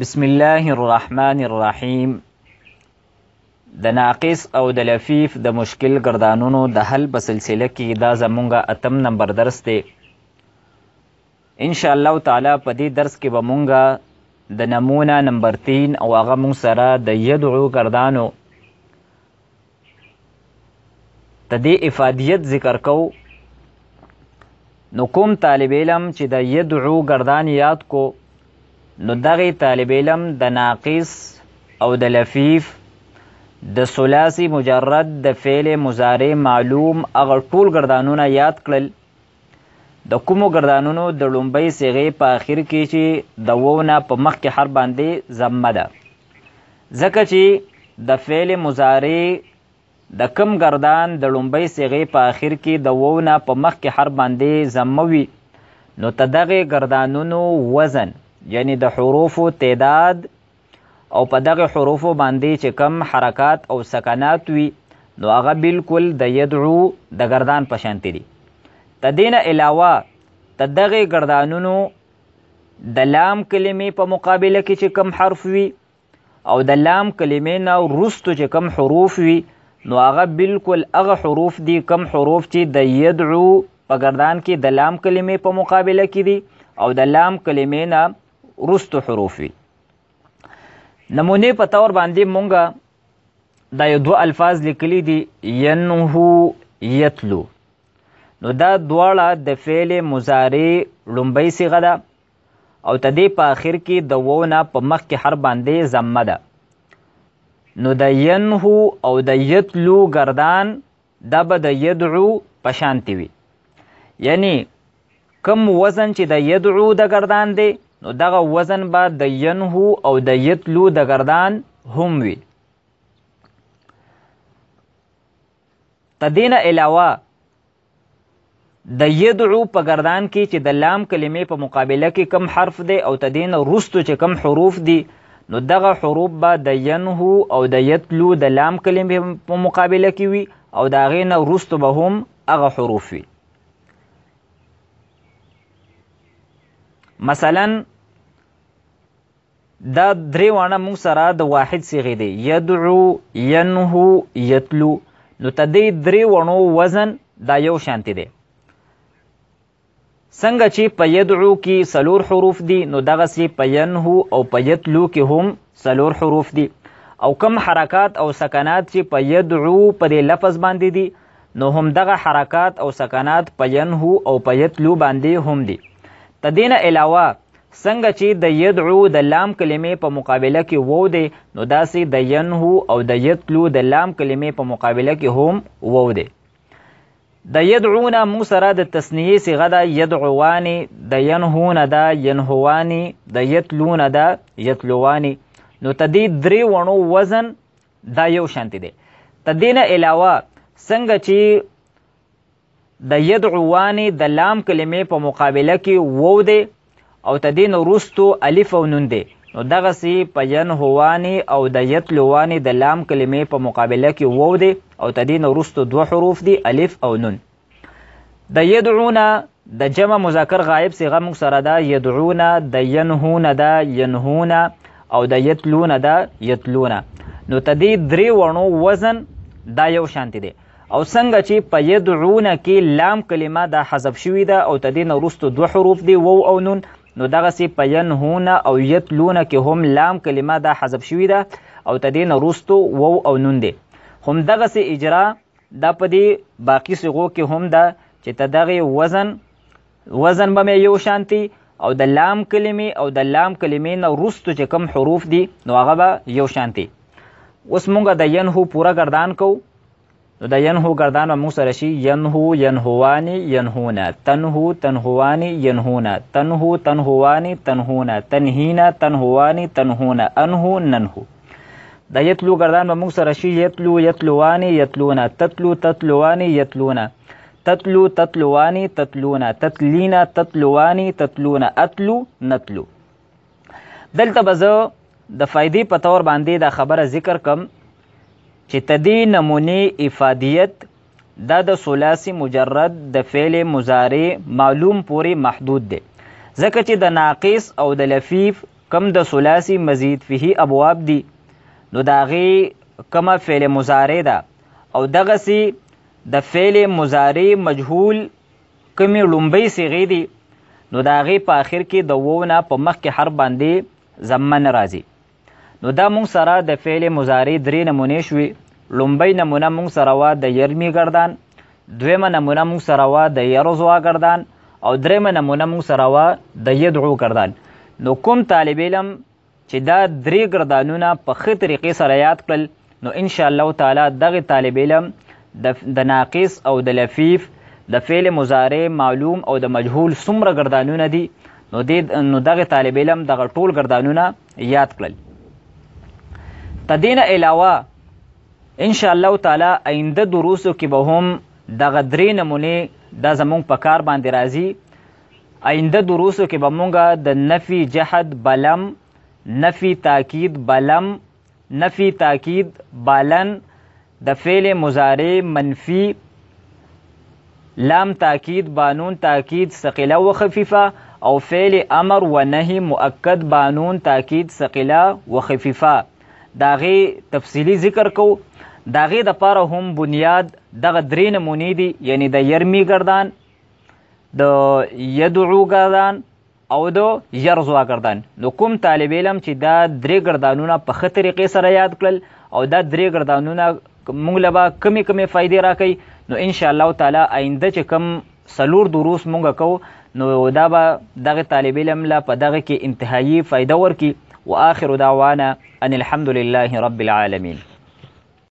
بسم الله الرحمن الرحیم. د ناقص او د لفیف د مشکل گردانونو د حل په سلسله کې دا زمونږه 8 نمبر درس دی. ان شاء الله تعالی په دې درس کې به مونږه د نمونه نمبر 3 او هغه مونږ سره د یدعو گردانو د دې افادیت ذکر کو. نو کوم طالب علم چې د یدعو گردان یاد کو نو دغه طالب علم د ناقص او د لفیف د ثلاثي مجرد د فعل مضارع معلوم هغه ټول گردانونه یاد کړل. د کومو گردانونو د لومبۍ صيغې په آخر کې چې د وو نه په مخ کې حرف باندې ضمه ده، ځکه چې د فعل مضارع د کم گردان د لومبۍ صيغې په آخر کې د وو نه په مخ کې حرف باندې ضمه وي نو دغه گردانونو وزن یعنی د حروفو تعداد او په دغه حروفو باندې چې کم حرکات او سکنات وي نو هغه بالکل د یدعو د گردان په شانتي دي. د دې نه علاوه د دغه گردانونو د لام کلمې په مقابله کې چې کم حرف وي او د لام کلمې نه وروستو چې کم حروف وي نو هغه بالکل هغه حروف دي کم حروف چې د یدعو په گردان کې د لام کلمې په مقابله کې دي او د لام کلمې نه وروستو حروف وي. نمونه په طور باندې مونږه دا یو 2 الفاظ لیکلي دي، ینهو یتلو. نو دا دواړه د فعل مضارع لومبۍ صيغه ده او د دې په آخر کې د وو نه په مخ کې حرف باندې ضمه ده. نو د ینهو او د یتلو گردان دا به د یدعو په شانتي وي، یعنی کم وزن چې د یدعو د گردان دی نو دغه وزن به د ینهو او د یتلو د گردان هم وي. د دې نه علاوه د یدعو په گردان کې چې د لام کلمې په مقابله کې کم حرف دی او د دې نه وروستو چې کم حروف دي نو دغه حروف به د ینهو او د یتلو د لام کلمې په مقابله کې وي او د هغې نه وروستو به هم هغه حروف وي. مثلا دا درې وانه مونږ سره د واحد صيغې دی، یدعو ینهو یتلو. نو د دې درې وانو وزن دا یو شانتي دی. څنګه چې په یدعو کې 4 حروف دي نو دغسې په ینهو او په یتلو کې هم 4 حروف دي او کم حرکات او سکنات چې په یدعو په دې لفظ باندې دي نو هم دغه حرکات او سکنات په ینهو او په یتلو باندې هم دي. د دې نه علاوه څنګه چې د یدعو د لام کلمې په مقابله کې وو دی نو داسې د ینهو او د یتلو د لام کلمې په مقابله کې هم وو دی. د یدعو نه موږ سره د تثنیې صيغه ده، یدعوانې، د ینهونه ده ینهوانې، د یتلونه ده یتلوانې. نو د دې درې وڼو وزن دا یو شانتي دی. د دې نه علاوه څنګه چې د یدعوانې د لام کلمې په مقابله کې وو دی او د دې نه وروستو الف او نون دی نو دغسې په ینهوانې او د یتلوانې د لام کلمې په مقابله کې وو دی او د دې نه وروستو 2 حروف دي، الف او نون. د یدعونه د جمع مذکر غایب صيغه موږ سره ده، یدعونه، د ینهونه ده ینهونه او د یتلونه ده یتلونه. نو د دې درې وڼو وزن دا یو شانتي دی. او څنګه چې په یدعونه کې لام کلمه دا حذف شوې ده او د دې نه وروستو 2 حروف دي، وو او نون، نو دغسې په ینهونه او یتلونه کې هم لام کلمه دا حذف شوې ده او د دې نه وروستو وو او نون دی. هم دغسې اجرا دا په دې باقي صيغو کې هم ده چې د دغې وزن به یو شانتي او د لام کلمې او د لام کلمې نه وروستو چې کم حروف دي نو هغه به یو شانتي. اوس مونږ د ینهو پوره گردان کو. نو د ینهو گردان به موږ سره شي ینهو ینهوانې ینهونه، تنهو تنهوانې ینهونه، تنهو تنهوانې تنهونه، تنهینه تنهوانې تنهونه، انهو ننهو. د یتلو گردان به موږ سره شي یتلو یتلوانې یتلونه، تتلو تتلوانې یتلونه، تتلو تتلوانې تتلونه، تتلینه تتلوانې تتلونه، اتلو نتلو. دلته به زه د فایدې په طور باندې دا خبره ذکر کم چې د دې نمونې افادیت دا د ثلاثي مجرد د فعل مضارع معلوم پورې محدود دی، ځکه چې د ناقص او د لفیف کم د ثلاثي مزید فيه ابواب دي نو د هغې کومه فعل مضارع ده او دغسې د فعل مضارع مجهول کومې لومبۍ صیغې دي نو د هغې په آخر کې د وو نه په مخکې حرف باندې ضمه نه راځي. نو دا مونږ سره د فعل مضارع 3 نمونې شوې. لومبۍ نمونه مونږ سره وه د یرمي ګردان، دویمه نمونه مونږ سره وه د یرزوا ګردان او دریمه نمونه مونږ سره وه د یدعو ګردان. نو کوم طالب علم چې دا 3 ګردانونه په ښه طریقې سره یاد کړل نو انشاءالله تعالی دغه طالب علم د ناقص او د لفیف د فعل مضارع معلوم او د مجهول څومره ګردانونه دي نو دغه طالب علم دغه ټول ګردانونه یاد کړل. تدین علاوه انشاءالله تعالی آینده دروسو کې به هم دغه 3 نمونې دا زمونږ په کار باندې راځي. آینده دروسو کې به مونږ د نفي جهد بلم، نفي تاکید بلم، نفي تاکید بالن، د فعل مضارع منفی، لام تاکید بانون تاکید ثقیله و خفیفه او فعل امر و نهی مؤکد بانون تاکید ثقیله و خفیفه. داغه تفصیلی ذکر کو. داغه د پاره هم بنیاد دغه 3 نمونې دي، یعنی د یرمی ګردان، د یدعو ګردان او د یرزوا ګردان. نو کوم طالب علم چې دا 3 ګردانونه په ښه طریقې سره یاد کړل او دا 3 ګردانونه موږ له به کمې فایدې راکوي نو انشاءالله تعالی آینده چې کم 4 دروس موږ کوو نو دا به دغه طالب علم له په دغه کې انتهایی فایده ورکړي. واخر دعوانا ان الحمد لله رب العالمين.